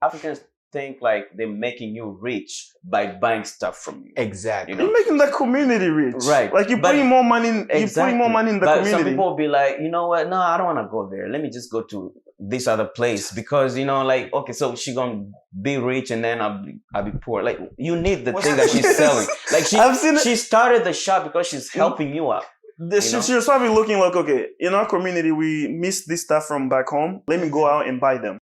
Africans think like they're making you rich by buying stuff from you. Exactly. You're making the community rich. Right. Like you're putting more money in, you're putting more money in the community. Some people will be like, you know what? No, I don't want to go there. Let me just go to this other place because, you know, like, okay, so she gonna be rich and then I'll be poor. Like, you need the thing that she's selling. Like, she started the shop because she's helping you out. She was probably looking like, okay, in our community, we miss this stuff from back home. Let me go out and buy them.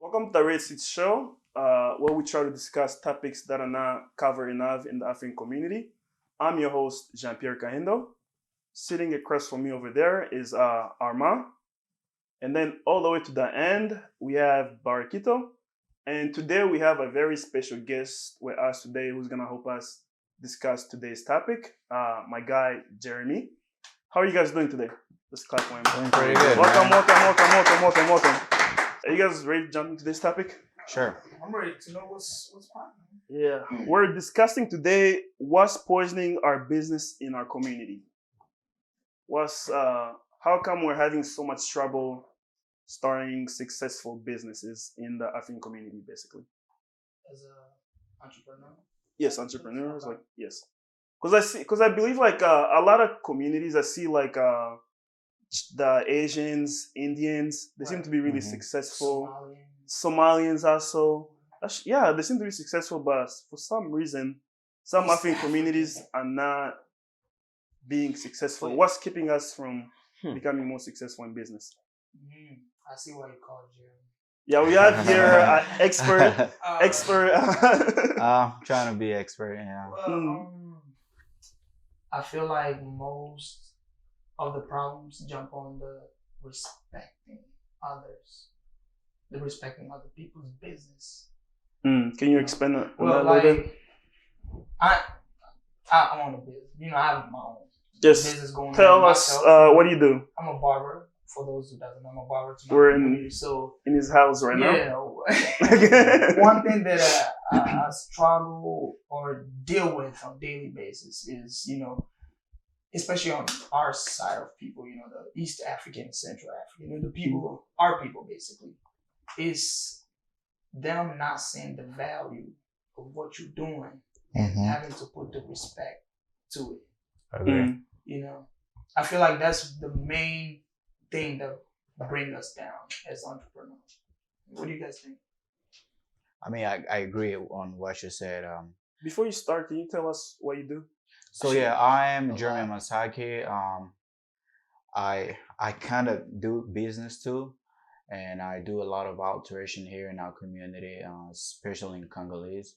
Welcome to the Red Seat Show, where we try to discuss topics that are not covered enough in the African community. I'm your host, Jean-Pierre Kahendo. Sitting across from me over there is Armand. And then all the way to the end, we have Barakito. And today we have a very special guest with us today who's going to help us discuss today's topic, my guy, Jeremy. How are you guys doing today? Let's clap for him. Doing pretty good. Welcome. Are you guys ready to jump into this topic? Sure. I'm ready to know what's happening. Yeah. We're discussing today what's poisoning our business in our community. How come we're having so much trouble starting successful businesses in the African community, basically? As an entrepreneur? Yes, entrepreneurs, like, yes. Because I believe like a lot of communities, I see like the Asians, Indians, they seem to be really successful. Somalians also. Yeah, they seem to be successful, but for some reason, some African communities are not being successful. What's keeping us from becoming more successful in business? I see why you called Jeremy. Yeah, we have here an expert. Trying to be expert, yeah. Well, I feel like most of the problems jump on the respecting others, the respecting other people's business. Can you expand that a Well, little bit? I own a business. You know, I have my own business going on. Tell us, what do you do? I'm a barber. For those who doesn't know, I'm a barber. We're in his house right now. Yeah. One thing that I struggle or deal with on a daily basis is, you know, especially on our side of people, you know, the East African, Central African, you know, the people, our people basically, is them not seeing the value of what you're doing and having to put the respect to it. Okay. You know, I feel like that's the main thing that bring us down as entrepreneurs. What do you guys think? I mean, I agree on what you said. Before you start, can you tell us what you do? So yeah, I am Jeremy Masaki. I kind of do business too, and I do a lot of alteration here in our community, especially in Congolese.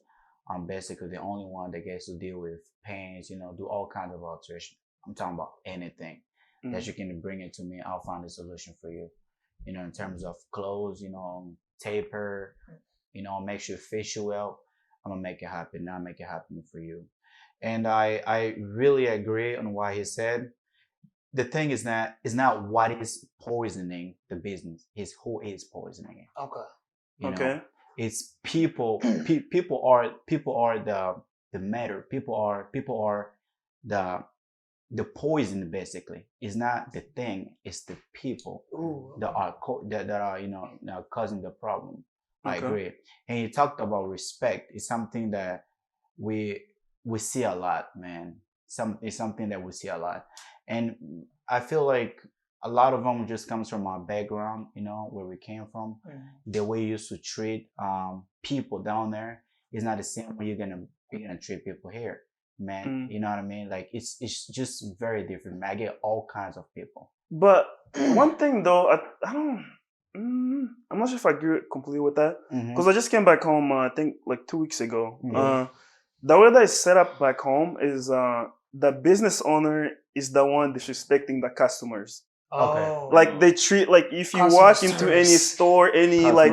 I'm basically the only one that gets to deal with paints, you know, do all kinds of alteration. I'm talking about anything that you can bring it to me. I'll find a solution for you. You know, in terms of clothes, you know, taper, you know, makes you facial well. I'm gonna make it happen. I'll make it happen for you. And I really agree on what he said. The thing is that it's not what is poisoning the business, it's who is poisoning it. Okay. You know? It's people. People are the matter. People are the poison. Basically, it's not the thing. It's the people that are you know now causing the problem. I agree. And you talked about respect. It's something that we see a lot, man. It's something that we see a lot, and I feel like a lot of them just comes from our background, you know, where we came from. The way you used to treat people down there is not the same way you're gonna treat people here, man. You know what I mean? Like it's just very different, man. I get all kinds of people. But one thing though, I don't. I'm not sure if I agree completely with that because I just came back home. I think like 2 weeks ago. The way that it's set up back home is the business owner is the one disrespecting the customers. Okay. Like they treat like if you walk into any store, any like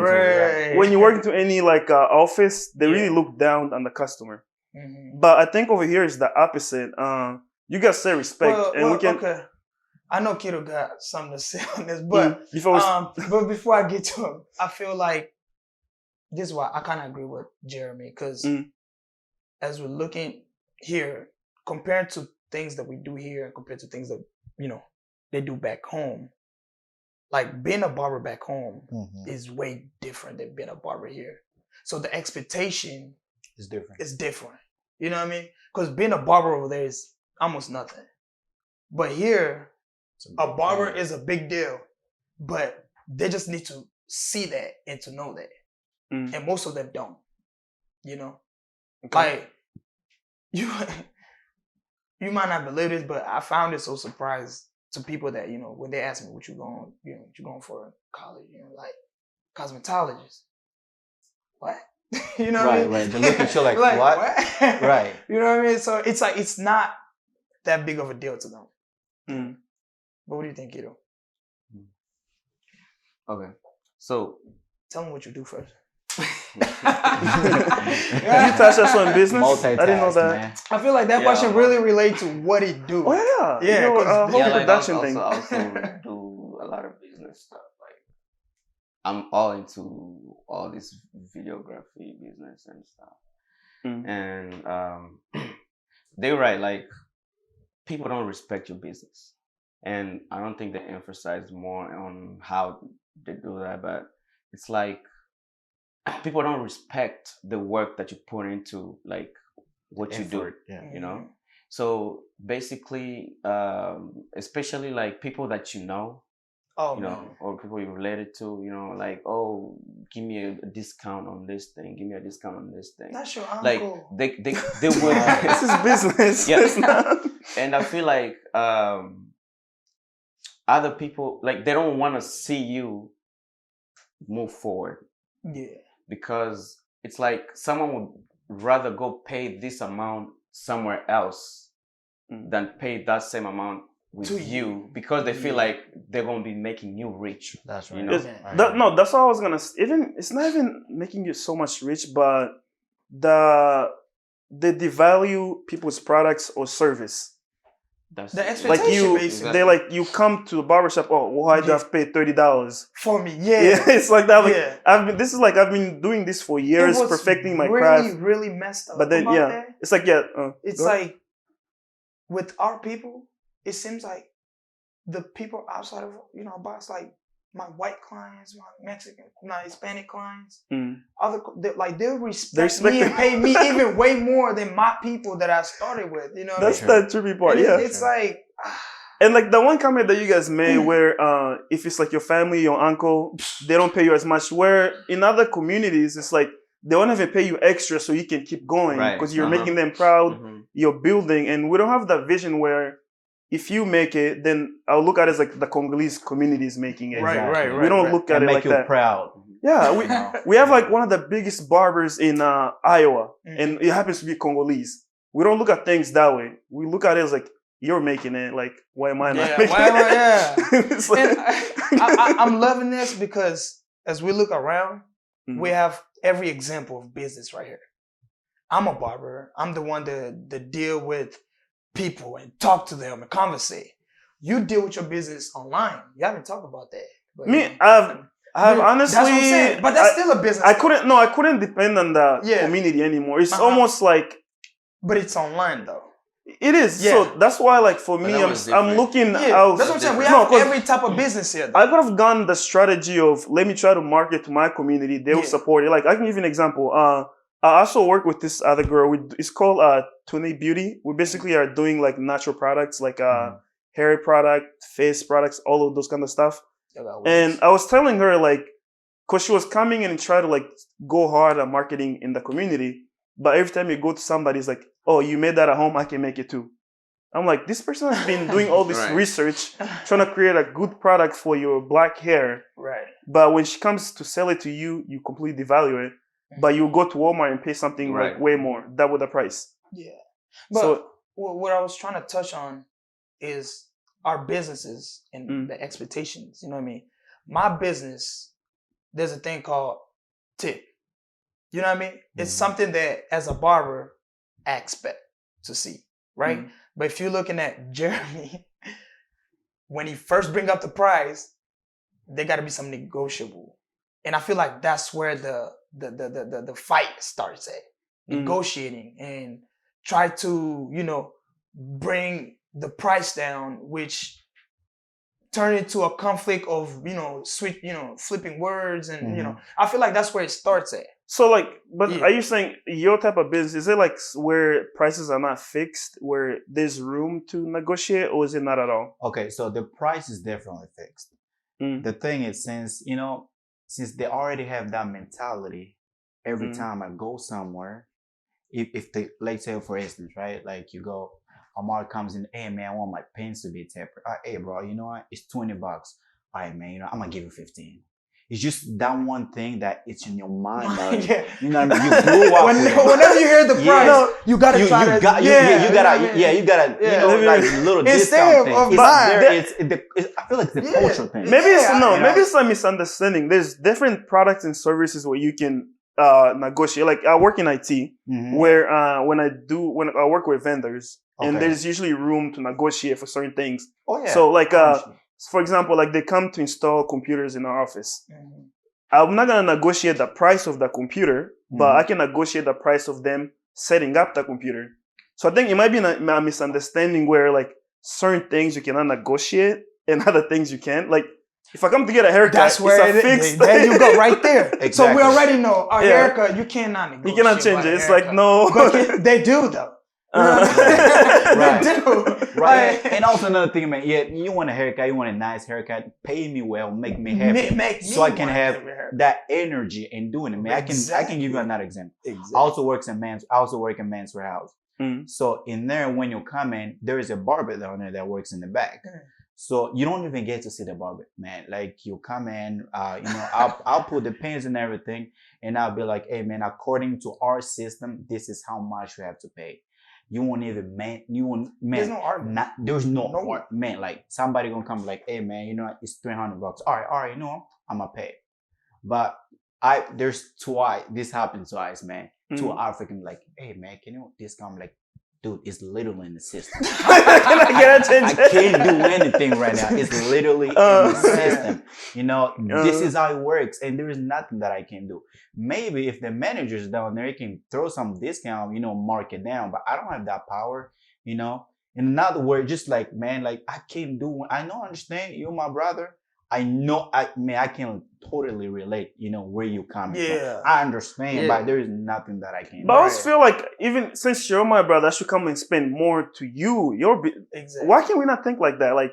when you work into any like office, they really look down on the customer. But I think over here is the opposite. You guys say respect, and we can. Okay. I know Kiddo got something to say on this, but Before before I get to him, I feel like this is why I kind of agree with Jeremy, because as we're looking here, compared to things that we do here and compared to things that they do back home, like being a barber back home is way different than being a barber here. So the expectation is different. It's different. You know what I mean? Because being a barber over there is almost nothing, but here a barber is a big deal. But they just need to see that and to know that, and most of them don't. Like you might not believe this, but I found it so surprised to people that when they ask me what you going for in college, like cosmetologist. What? You know what I mean? Right. They look at you like what? Right. You know what I mean? So it's like it's not that big of a deal to them. But what do you think, Kiddo? Okay, so tell me what you do first. You touch us on business? I didn't know that. Man. I feel like that question really relates to what he do. Oh yeah, whole production thing. I also do a lot of business stuff. Like I'm all into all this videography business and stuff. And they're right. Like people don't respect your business, and I don't think they emphasize more on how they do that. But it's like people don't respect the work that you put into like what you do. So basically, especially like people that or people you're related to, like, oh, give me a discount on this thing, give me a discount on this thing. That's your uncle. Like they would. This is business. Yeah. And I feel like other people, like, they don't want to see you move forward. Yeah. Because it's like someone would rather go pay this amount somewhere else than pay that same amount with you, because they feel like they're going to be making you rich. That's right. No, that's what I was gonna say. It's not even making you so much rich, but they devalue people's products or service. That's the expectation, basically. They like, you come to the barbershop, oh, why do I have to pay $30 for me? Yeah, it's like that. Like, I've been doing this for years, perfecting my craft. Really messed up. But then it's like it's like with our people, it seems like the people outside of our boss, like my white clients, my Mexican, my Hispanic clients, they'll respect me and pay me even way more than my people that I started with. That's the trippy part. It's like, and like the one comment that you guys made, where if it's like your family, your uncle, they don't pay you as much. Where in other communities, it's like they won't even pay you extra so you can keep going because you're making them proud. You're building, and we don't have that vision where, if you make it, then I'll look at it as like the Congolese community is making it. Right. We don't look at it like that. Make you proud. Yeah, we have like one of the biggest barbers in Iowa, and it happens to be Congolese. We don't look at things that way. We look at it as like, you're making it. Like, why am I not making it? It's like, I'm loving this because as we look around, we have every example of business right here. I'm a barber. I'm the one to deal with people and talk to them and conversate. You deal with your business online. You haven't talked about that. But, I've honestly, that's what I'm saying. But that's still a business. I couldn't depend on the community anymore. It's almost like, but it's online though. It is. Yeah. So that's why, like, for me, I'm looking out. That's what I'm saying. We have every type of business here. I could have gone the strategy of, let me try to market to my community. They will support it. Like, I can give you an example. I also work with this other girl. It's called Tune Beauty. We basically are doing like natural products, like hair product, face products, all of those kind of stuff. And I was telling her, like, because she was coming in and try to like go hard at marketing in the community, but every time you go to somebody, it's like, oh, you made that at home, I can make it too. I'm like, this person has been doing all this research, trying to create a good product for your black hair. Right. But when she comes to sell it to you, you completely devalue it. But you go to Walmart and pay something like way more, double the price. Yeah. But what I was trying to touch on is our businesses and the expectations. You know what I mean? My business, there's a thing called tip. You know what I mean? It's something that as a barber, I expect to see, right? But if you're looking at Jeremy, when he first bring up the price, there got to be some negotiable, and I feel like that's where the fight starts at, negotiating and try to bring the price down, which turn into a conflict of flipping words, and I feel like that's where it starts at. So are you saying your type of business, is it like where prices are not fixed, where there's room to negotiate, or is it not at all? Okay, so the price is definitely fixed. The thing is, since they already have that mentality, every time I go somewhere, if they, like, say for instance, right, like you go, Amar comes in, hey man, I want my pens to be tempered. Hey bro, you know what? It's $20. All right man, I'm gonna give you 15. It's just that one thing that it's in your mind. Yeah. You know what I mean? You grew up with it. Whenever you hear the price, you gotta try to. You gotta, like little discount thing. I feel like it's a cultural thing. Maybe it's a misunderstanding. There's different products and services where you can negotiate. Like I work in IT, where when I work with vendors, and there's usually room to negotiate for certain things. Oh yeah. So like for example, like they come to install computers in our office. I'm not gonna negotiate the price of the computer, but I can negotiate the price of them setting up the computer. So I think it might be a misunderstanding where like certain things you cannot negotiate and other things you can. Like if I come to get a haircut, that's where it's a fixed. There you go, right there. Exactly. So we already know our haircut. You cannot negotiate. You cannot change it. It's like no. But they do though. Right. They do. Right. And also another thing, man. Yeah, you want a haircut. You want a nice haircut. Pay me well. Make me happy. Make so I can have that energy in doing it, man. I can give you another example. Exactly. I also work in men's warehouse. So in there, when you come in, there is a barber down there that works in the back. So you don't even get to see the barber, man. Like you come in, I'll put the pins and everything, and I'll be like, hey man, according to our system, this is how much you have to pay. You won't even There's no argument. There's no man. Like somebody gonna come like, hey man, it's $300. All right, I'm gonna pay. But this happened twice, man. Two African like, hey man, can you discount? Like, dude, it's literally in the system. I can't do anything right now. It's literally in the system. This is how it works, and there is nothing that I can do. Maybe if the manager's down there, he can throw some discount, mark it down. But I don't have that power. In other words, just like, man, like I can't do. I know, understand. You're my brother. I know. I can totally relate. Where you coming from. I understand, but there is nothing that I can. But I always feel like even since you're my brother, I should come and spend more to you. Why can we not think like that? Like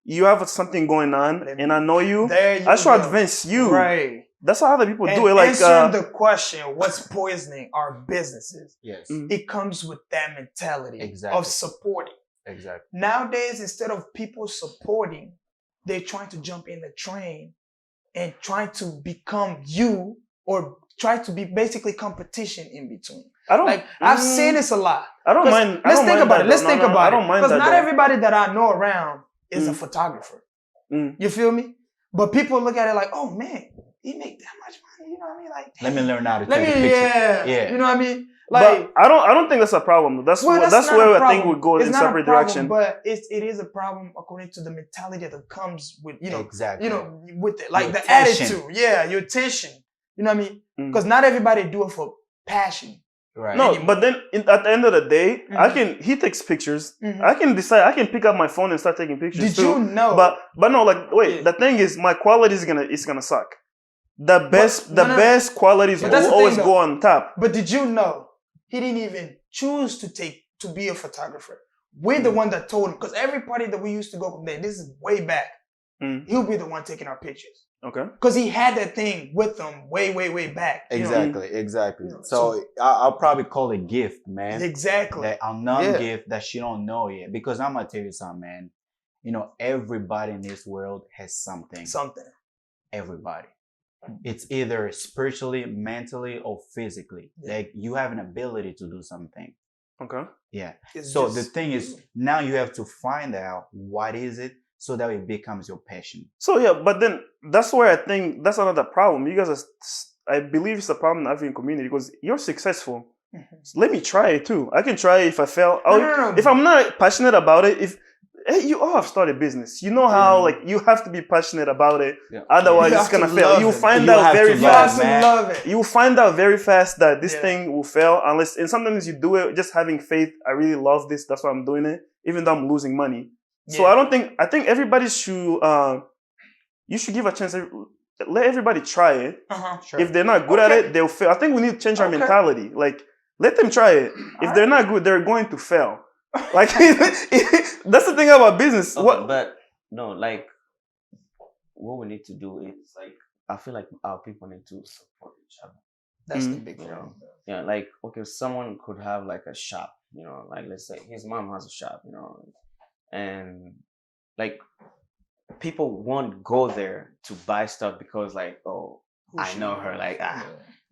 you have something going on, and I know you. I should advance you. Right. That's how other people do it. Like answering the question, what's poisoning our businesses? Yes. It comes with that mentality of supporting. Exactly. Nowadays, instead of people supporting, they're trying to jump in the train and trying to become you, or try to be basically competition in between. I've seen this a lot. I don't mind. Let's think about it. I don't mind that. Because not everybody that I know around is a photographer. You feel me? But people look at it like, oh man, he make that much money. You know what I mean? Like, let me learn how to take a picture. Yeah. You know what I mean? Like, but I don't think that's a problem. That's where I think we go in separate direction. But it is a problem according to the mentality that comes with exactly. With it, like your the tension. attitude. Yeah, your tension. You know what I mean? Because not everybody do it for passion. Right. No, but then at the end of the day, he takes pictures. I can decide. I can pick up my phone and start taking pictures. Did you know? But no, like wait. The thing is, my quality is gonna suck. The best qualities will always go on top. But did you know he didn't even choose to be a photographer? We're the one that told him, because every party that we used to go there, this is way back. He'll be the one taking our pictures. Okay. Because he had that thing with him way back. Exactly. So I'll probably call it gift, man. Exactly. That unknown gift that she don't know yet. Because I'm gonna tell you something, man. Everybody in this world has something. Everybody. It's either spiritually, mentally, or physically. Like you have an ability to do something. Okay. Yeah. So the thing is, now you have to find out what is it, so that it becomes your passion. So yeah, but then that's where I think that's another problem. You guys I believe it's a problem in the African community because you're successful. let me try it too. I can try it if I fail. No. If I'm not passionate about it, you all have started business. You know how like you have to be passionate about it. Yeah. Otherwise, You it's have gonna to fail. love You it. find You out have very to You have fast. to man. love it. You find out very fast that this Yeah. thing will fail unless. And sometimes you do it just having faith. I really love this. That's why I'm doing it, even though I'm losing money. So Yeah. I think everybody should. You should give a chance. Let everybody try it. Sure. If they're not good at Okay. it, they'll fail. I think we need to change our Okay. mentality. Like, let them try it. If they're not good, they're going to fail. Like, that's the thing about business. Okay, What? but no, like what we need to do is like I feel like our people need to support each other. That's the Mm. big You thing. know, yeah, like okay, someone could have like a shop, you know, like let's say his mom has a shop, you know, and like people won't go there to buy stuff because like, oh, I know her, like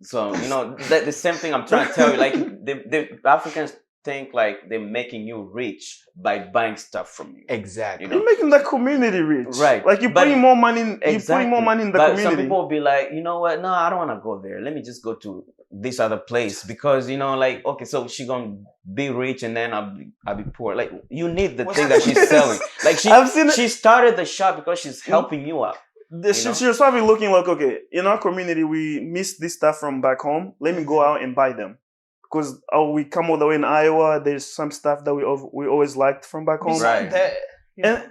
so you know the same thing I'm trying to tell you, like the Africans think like they're making you rich by buying stuff from you. Exactly. You know? You're making the community rich. Right. Like, you're But- putting more money in, you're Exactly. putting more money in the But community. some people will be like, you know what? No, I don't want to go there. Let me just go to this other place because you know, like, okay, so she gonna be rich and then I'll be poor. Like, you need the thing that she's selling. Like, I've seen it. she started the shop because she's helping you out. She was probably looking like, okay, in our community, we miss this stuff from back home. Let me go out and buy them. Because we come all the way in Iowa, there's some stuff that we always liked from back home. Right. That,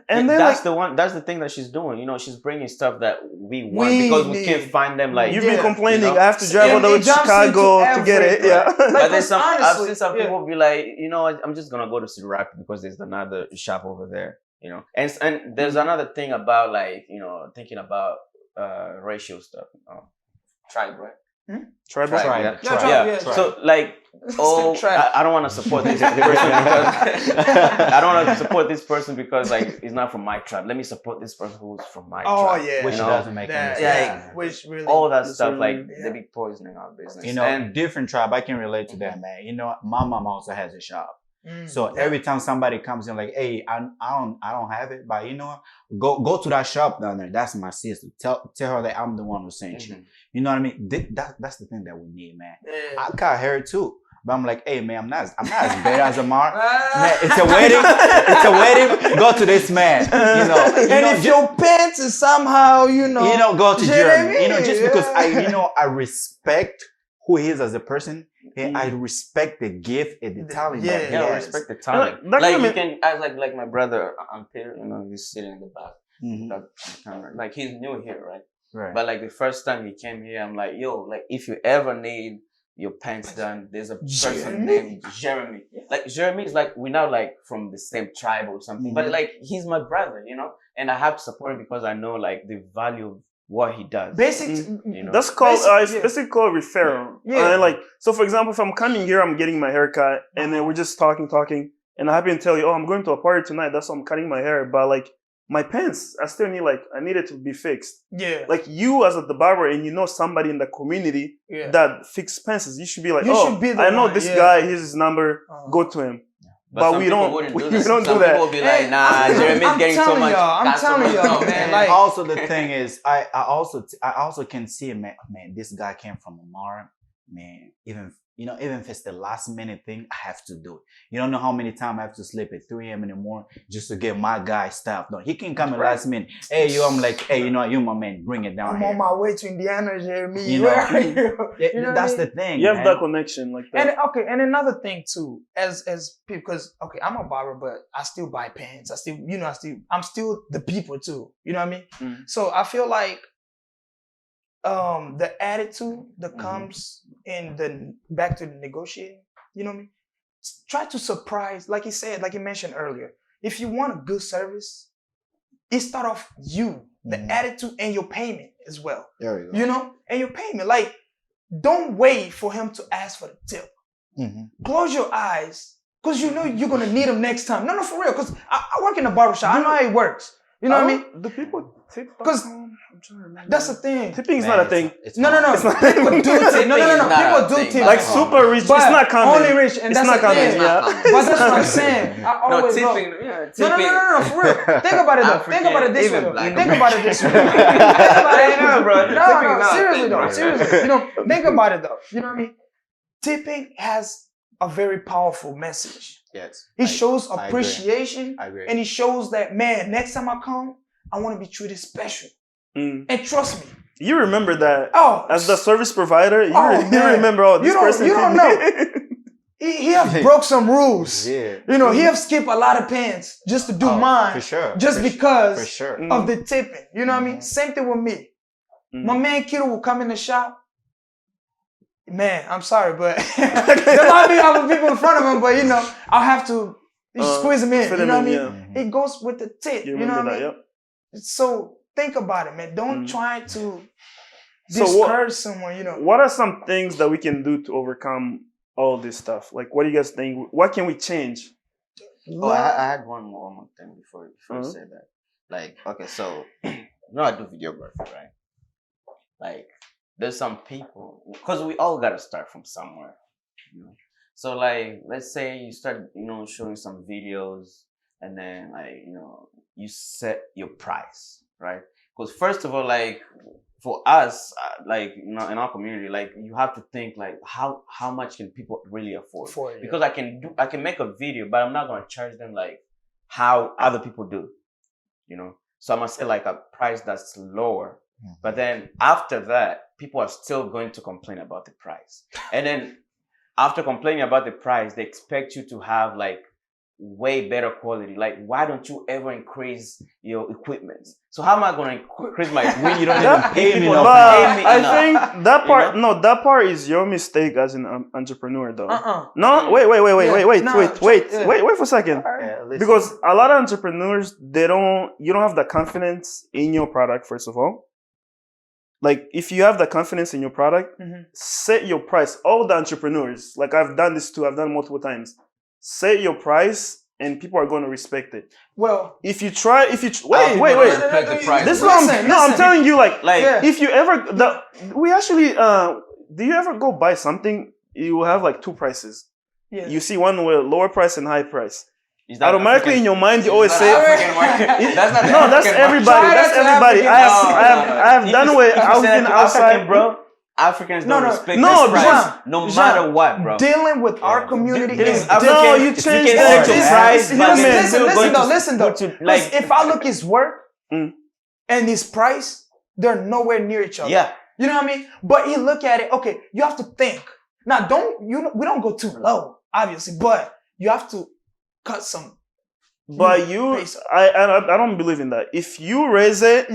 And then that's like, the one. That's the thing that she's doing. You know, she's bringing stuff that we want We because we need. can't find them. Like, you've been complaining, you know? I have to drive all the way to It jumps Chicago into to get it. everything. Yeah. but Like, there's some. I've honestly, seen some yeah. people be like, you know, I'm just gonna go to City Rapid because there's another shop over there. You know, and there's another thing about like, you know, thinking about racial stuff. Tribe, right? Tribal. Tribe, Tribe. yeah. Tribe, Yeah. yeah. So like, oh, Tribe. I don't want to support this person because I don't want to support this person because like it's not from my tribe. Let me support this person who's from my Oh tribe. yeah. Which You know, doesn't make That, any yeah, sense. yeah. Which really All that stuff, like yeah. they be poisoning our business. You know, and different tribe. I can relate to that, man. You know, my mom also has a shop. Mm, So yeah. every time somebody comes in, like, hey, I don't have it, but you know, go to that shop down there. That's my sister. Tell her that I'm the one who sent you. You know what I mean? That's the thing that we need, man. Yeah. I got hair too, but I'm like, hey, man, I'm not as bad as Amar. Man, Ah. it's a wedding. It's a wedding. Go to this man. You know. And if your pants is somehow, Go to Jeremy. You know, just because yeah. I respect who he is as a person. And I respect the gift and the talent that he yeah, has. respect the talent. That Like kind you of- can, as like my brother Ampere, you know, he's sitting in the back. Mhm. That camera. Like he's new here, right? Right. But like the first time he came here, I'm like, yo, like if you ever need your pants done, there's a person Jeremy? named Jeremy. Like Jeremy is like we're not like from the same tribe or something, but Mhm. like he's my brother, you know, and I have to support him because I know like the value of what he does. Basic. You know? That's called Basically, it's basically called referral. Yeah. And like, so for example, if I'm coming here, I'm getting my hair cut, and then we're just talking, and I happen to tell you, oh, I'm going to a party tonight. That's why I'm cutting my hair. But like my pants, I still need I need it to be fixed. Yeah. Like you as the barber, and you know somebody in the community Yeah. that fix pants, you should be like, You oh, should be the I know one, this yeah. guy. Here's his number. Uh-huh. Go to him. But But some we people don't. wouldn't We do that. don't Some do that. people be like, Hey, nah, Jeremy's I'm getting so telling much. y'all, I'm got so telling much y'all, love, man, like- Also, the thing is, I also can see, man, this guy came from Amar, man. Even if it's the last minute thing, I have to do it. You don't know how many times I have to sleep at 3 a.m. in the morning just to get my guy stuff done. He can come at last minute. Hey, I'm like, hey, you know, you my man, bring it down I'm here. on my way to Indiana, Jeremy. You know, Where are you? Yeah, You know what that's I mean? the thing. You have man. that connection like that. And okay, and another thing too, as people, because okay, I'm a barber, but I still buy pants. I'm still the people too. You know what I mean? Mm. So I feel like the attitude that Mhm. comes in the back to the negotiating, you know what I mean? Try to surprise, like you mentioned earlier. If you want a good service, it start off you, the Mhm. attitude and your payment as well. There we go. You know, and your payment. Like, don't wait for him to ask for the tip. Mhm. Close your eyes, because you know you're gonna need him next time. No, for real. Because I work in a barbershop. I know how it works. You know what I mean? Do people tip? 'Cause I'm trying to remember. That's the thing. Tipping is Man, not a thing. it's No. hard. It's not- People do tip. No. Tipping is not People a do thing, tip. man. Like super rich, But it's not common. only rich, and It's that's not the common. thing. Yeah. But that's what I'm saying. I No, always tipping, go. yeah, tipping. No, for real. Think about it though. African, Think about it this way. even though. black Think people. about it this way. Think about it, I know, bro. Tipping is No, not a seriously thing, though. bro. Seriously. You know, think about it though. You know what I mean? tipping has a very powerful message. Yes. It shows I agree. appreciation, I agree. and it shows that, man, next time I come, I want to be treated special. Mm. And trust me. You remember that Oh, as the service provider. You man. remember, oh, this person. You don't know. He have broke some rules. Yeah. You know, he have skipped a lot of pants just to do mine. For sure. Just for because For sure. of the tipping. You know what I mean? Same thing with me. My man Kiddo will come in the shop. Man, I'm sorry, but there might be other people in front of him, but you know, I'll have to squeeze him in. fit You know him what I in, mean? yeah. It goes with the tip. You You know what remember I mean? that? Yep. So think about it, man. Don't try to So discourage someone, you know. What are some things that we can do to overcome all this stuff? Like, what do you guys think? What can we change? Oh, I had one more thing before you say that. Like, okay, so you know I do videography, right? Like, there's some people, because we all gotta start from somewhere, you know. So like, let's say you start, you know, showing some videos, and then like, you know, you set your price, right? Because first of all, like for us, like, you know, in our community, like you have to think like how much can people really afford? Because I can make a video, but I'm not gonna charge them like how other people do, you know. So I'm gonna say like a price that's lower. But then after that, people are still going to complain about the price. And then after complaining about the price, they expect you to have like way better quality. Like, why don't you ever increase your equipment? So how am I going to increase my when you don't even pay me enough? I think that part, no, that part is your mistake as an entrepreneur, though. No, wait for a second. Because a lot of entrepreneurs, you don't have the confidence in your product, first of all. Like, if you have the confidence in your product, set your price. All the entrepreneurs, like I've done this too, I've done multiple times. Set your price and people are going to respect it. Well, wait. This is what I'm telling you, like if you ever, do you ever go buy something, you have like two prices. Yeah. You see one with lower price and high price. Automatically in your mind, you always say, that's everybody. That's everybody. I have done with outside, bro. Africans don't respect this price, no matter what, bro. Dealing with our community is no, you change that. Listen though. Like, if I look his work and his price, they're nowhere near each other. Yeah. You know what I mean? But you look at it, okay, you have to think. Now, we don't go too low, obviously, but you have to cut some. But I don't believe in that. If you raise it,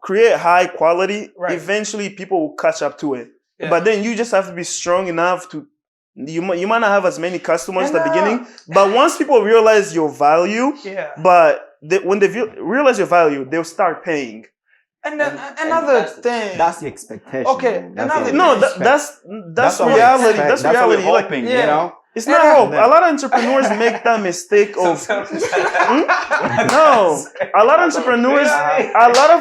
create high quality, eventually people will catch up to it. Yeah. But then you just have to be strong enough to, you might not have as many customers at the beginning, but once people realize your value, when they realize your value, they'll start paying. And then another thing. That's the expectation. Okay. That's reality. That's reality. Hoping, you know? It's not hope. A lot of entrepreneurs make that mistake of no. A lot of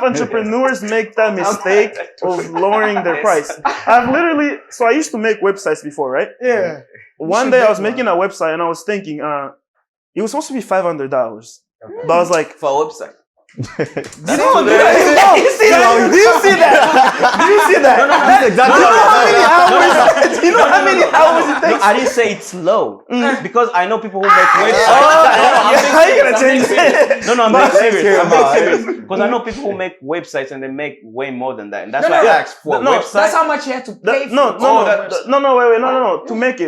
entrepreneurs make that mistake of lowering their price. I used to make websites before, right? Yeah. One day I was making a website and I was thinking, it was supposed to be $500, but I was like, for a website. Do you see that? Do you see that? No, that's exactly do you know how many hours it takes? No, I didn't say it's low because I know people who make websites. How are you gonna change it? No, I'm being serious. Because I know people who make websites and they make way more than that, and that's why I asked for a website. That's how much you have to pay. No. To make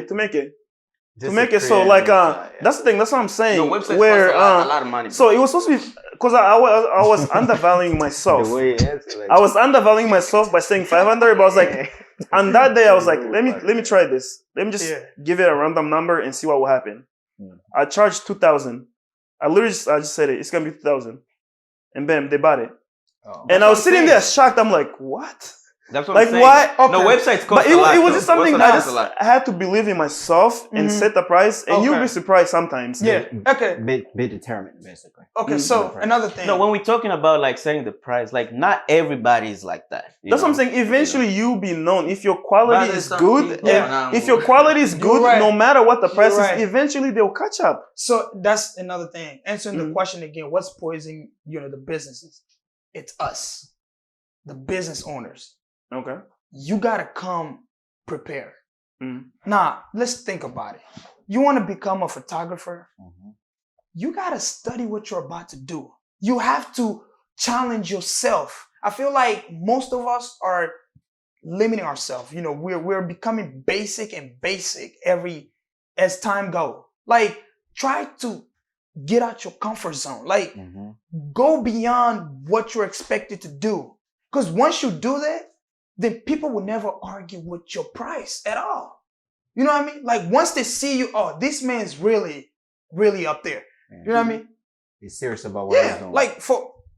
it. So like that's the thing. That's what I'm saying. No, websites cost a lot of money. So it was supposed to be because I was undervaluing myself. I was undervaluing myself by saying 500, but I was like, on that day I was like, let me try this. Let me just give it a random number and see what will happen. I charged 2,000. I just said it. It's gonna be 2,000, and bam, they bought it. And I was sitting there shocked. I'm like, what? That's what I'm saying. Why? Okay. No, websites cost a lot. It was just something I had to believe in myself and set the price, and you'll be surprised sometimes. Yeah. Okay. Be determined, basically. Okay. So another thing. No, when we're talking about like setting the price, like not everybody is like that. That's what I'm saying. Eventually, you'll be known if your quality is good. If your quality is good, no matter what the price is, eventually they'll catch up. So that's another thing. Answering the question again: what's poisoning? The businesses. It's us, the business owners. Okay. You gotta come prepared. Now, let's think about it. You want to become a photographer? You got to study what you're about to do. You have to challenge yourself. I feel like most of us are limiting ourselves. You know, we're becoming basic as time goes. Like, try to get out your comfort zone. Like, go beyond what you're expected to do. Because once you do that, then people will never argue with your price at all. You know what I mean? Like, once they see you, oh, this man's really, really up there. You know what I mean? He's serious about what he's doing. Like,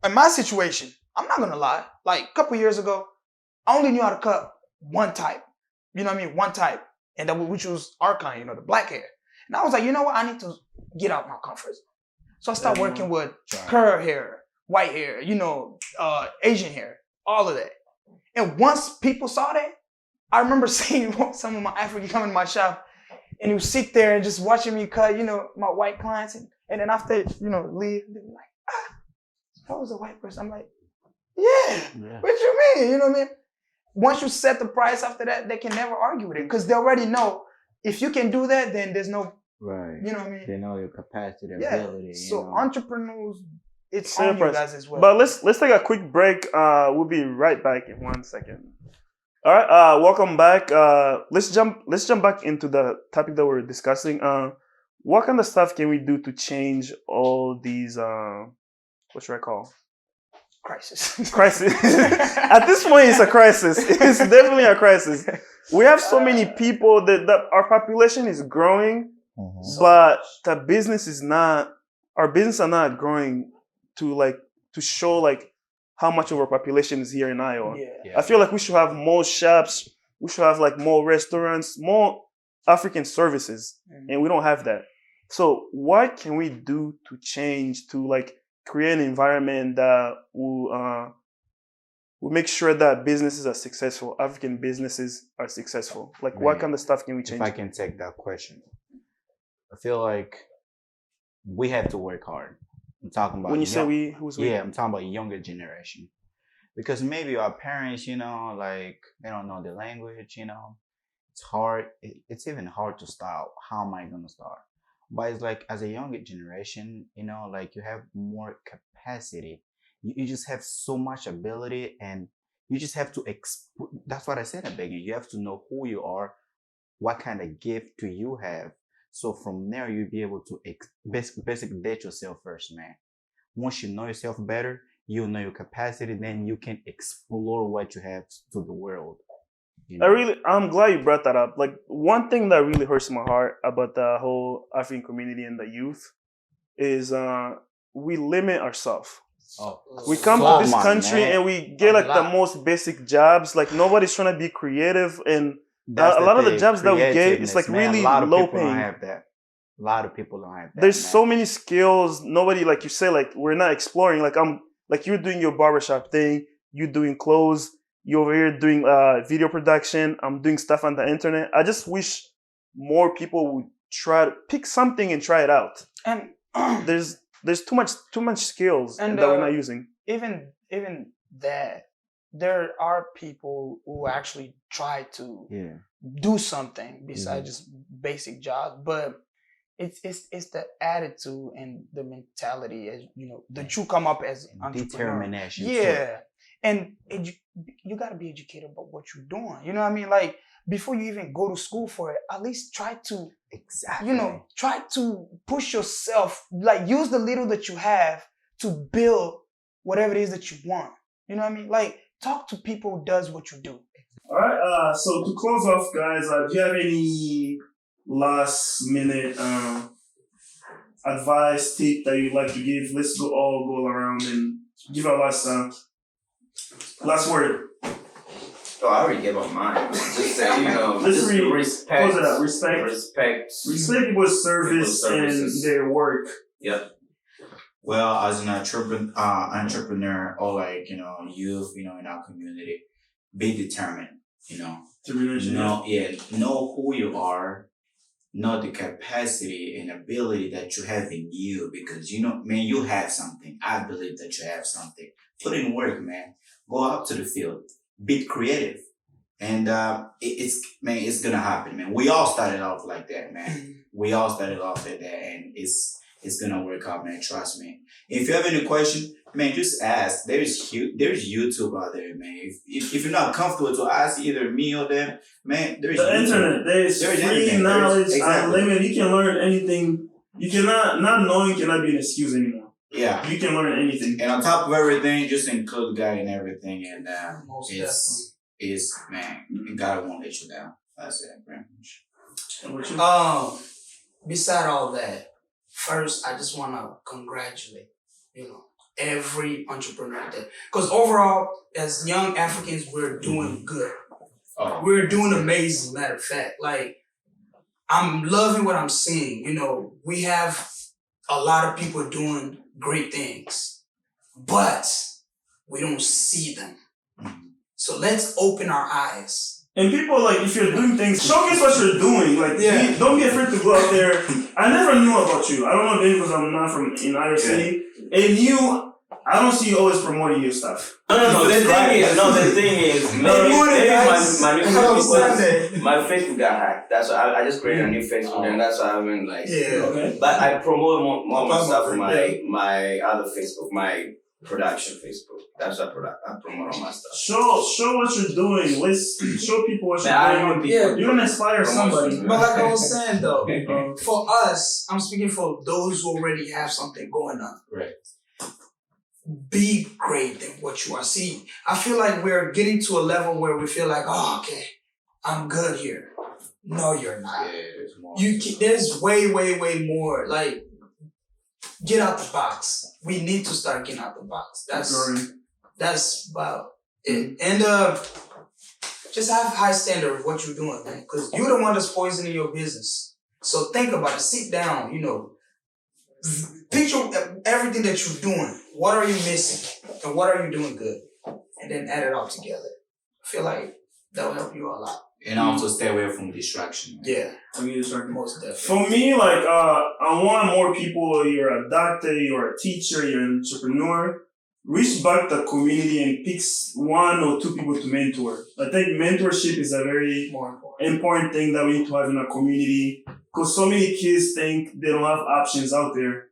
in my situation, I'm not gonna lie. Like, a couple years ago, I only knew how to cut one type. You know what I mean? One type. And that, which was our kind, you know, the black hair. And I was like, you know what? I need to get out my comfort zone. So I started working with curl hair, white hair, you know, Asian hair, all of that. And once people saw that, I remember seeing some of my Africans come in my shop and he would sit there and just watching me cut, you know, my white clients. And then after, you know, leave, they were like, that was a white person. I'm like, yeah. What you mean? You know what I mean? Once you set the price after that, they can never argue with it because they already know if you can do that, then there's no, you know what I mean? They know your capacity, ability. So entrepreneurs, it's on you guys as well. But let's take a quick break. We'll be right back in 1 second. All right, welcome back. Let's jump back into the topic that we're discussing. What kind of stuff can we do to change all these? What should I call? Crisis. At this point, it's a crisis. It's definitely a crisis. We have so many people that our population is growing, but the business is not. Our business are not growing to show like how much of our population is here in Iowa. I feel like we should have more shops. We should have like more restaurants, more African services, and we don't have that. So what can we do to change to like create an environment that will make sure that businesses are successful, African businesses are successful? Like, what kind of stuff can we change? If I can take that question, I feel like we have to work hard. I'm talking about when you say we, who's we? Yeah, I'm talking about younger generation, because maybe our parents, you know, like they don't know the language, you know, it's hard. It's even hard to start. How am I gonna start? But it's like as a younger generation, you know, like you have more capacity. You just have so much ability, and you just have to. That's what I said at the beginning. You have to know who you are, what kind of gift do you have. So from there, you'll be able to basically date yourself first, man. Once you know yourself better, you know your capacity, then you can explore what you have to the world. You know? I'm glad you brought that up. Like, one thing that really hurts my heart about the whole African community and the youth is we limit ourselves. We come to this country and we get like the most basic jobs. Like, nobody's trying to be creative, and a lot of the jobs that we get, it's like really low paying. Don't have that. A lot of people don't have that. There's so many skills. Nobody, like you say, like we're not exploring. Like you're doing your barbershop thing. You're doing clothes. You're over here doing video production. I'm doing stuff on the internet. I just wish more people would try to pick something and try it out. And there's too much skills that we're not using. Even that, there are people who actually try to do something besides just basic jobs, but it's the attitude and the mentality, as you know, that you come up as entrepreneur. Determination. Yeah, and you got to be educated about what you're doing. You know what I mean? Like, before you even go to school for it, at least try to try to push yourself. Like, use the little that you have to build whatever it is that you want. You know what I mean? Like, talk to people who does what you do. All right. So to close off, guys, do you have any last minute advice, tip that you'd like to give? Let's go around and give our last word. Oh, I already gave up mine. Just say, you know, respect. Close it up. Respect people's service and their work. Yep. Well, as an entrepreneur or like, you know, youth, you know, in our community, be determined, you know. Know who you are, know the capacity and ability that you have in you, because, you know, man, you have something. I believe that you have something. Put in work, man. Go out to the field. Be creative. And it's gonna happen, man. We all started off like that, man. We all started off like that, and it's gonna work out, man. Trust me. If you have any question, man, just ask. There's YouTube out there, man. If you're not comfortable to ask either me or them, man, there's the YouTube. internet. There's free anything. knowledge, Exactly. unlimited. You can learn anything. You cannot not knowing cannot be an excuse anymore. Yeah. You can learn anything. And on top of everything, just include God in everything, and Most it's man, God won't let you down. That's it, pretty much. And what you- Beside all that, first I just want to congratulate, every entrepreneur there, because overall, as young Africans, we're doing good. Oh. We're doing amazing. Matter of fact, like I'm loving what I'm seeing. We have a lot of people doing great things, but we don't see them. So let's open our eyes. And people, like, if you're doing things, showcase what you're doing. Like, Yeah. don't be afraid to go out there. I never knew about you. I don't know, maybe because I'm not from in either city. And I don't see you always promoting your stuff. No. The thing is, maybe my Facebook got hacked. That's why I just created a new Facebook, and that's why I've been like, Okay. But I promote more my stuff on my other Facebook, my production Facebook. That's what I promote all my stuff. Show what you're doing. Let's show people what I you're know doing. people. You're gonna inspire somebody. But like I was saying though, for us, I'm speaking for those who already have something going on. Right. Be great at what you are seeing. I feel like we're getting to a level where we feel like, oh, okay, I'm good here. No, you're not. Yeah, there's more. There's way more. Like, get out the box. We need to start getting out the box. That's about it. And just have high standard of what you're doing, man. Because you're the one that's poisoning your business. So think about it. Sit down, picture everything that you're doing. What are you missing? And what are you doing good? And then add it all together. I feel like that will help you a lot. And also stay away from distraction. Man. Yeah. Most definitely. For me, like, I want more people. You're a doctor, you're a teacher, you're an entrepreneur. Reach back the community and pick one or two people to mentor. I think mentorship is a very More important thing that we need to have in our community. Because so many kids think they don't have options out there.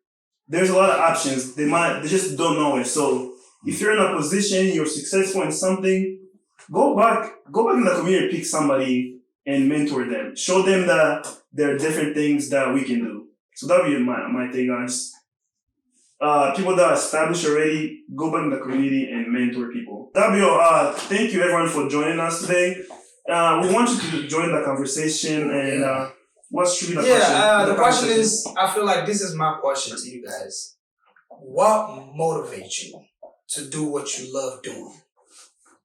There's a lot of options. They just don't know it. So if you're in a position, you're successful in something, go back in the community, pick somebody and mentor them. Show them that there are different things that we can do. So that'll be my thing, guys. People that are established already, go back in the community and mentor people. That'll be all. Thank you everyone for joining us today. We want you to join the conversation and what should be the question? The question is, I feel like this is my question to you guys. What motivates you to do what you love doing?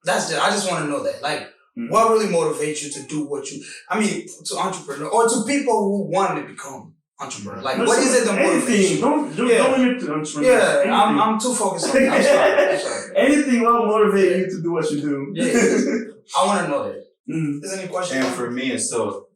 I just want to know that. Like, what really motivates you to do to entrepreneur or to people who want to become entrepreneur? Like, what is it that motivates you? Don't limit to entrepreneur. Yeah, I'm too focused on that. I'm sorry. Anything will motivate you to do what you do. Yeah. I want to know that. Is there any question? And for me, so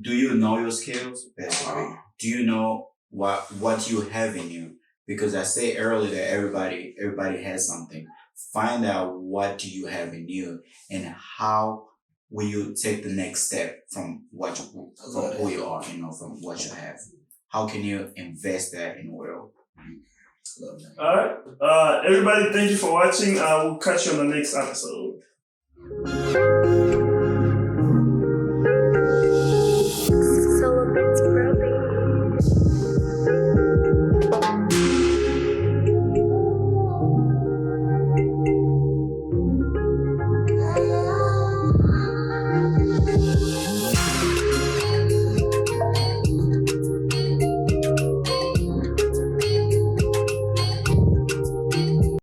do you know your skills? Basically, do you know what you have in you? Because I said earlier that everybody has something. Find out what do you have in you, and how will you take the next step from who you are, from what you have. How can you invest that in the world? All right, everybody, thank you for watching. We'll catch you on the next episode.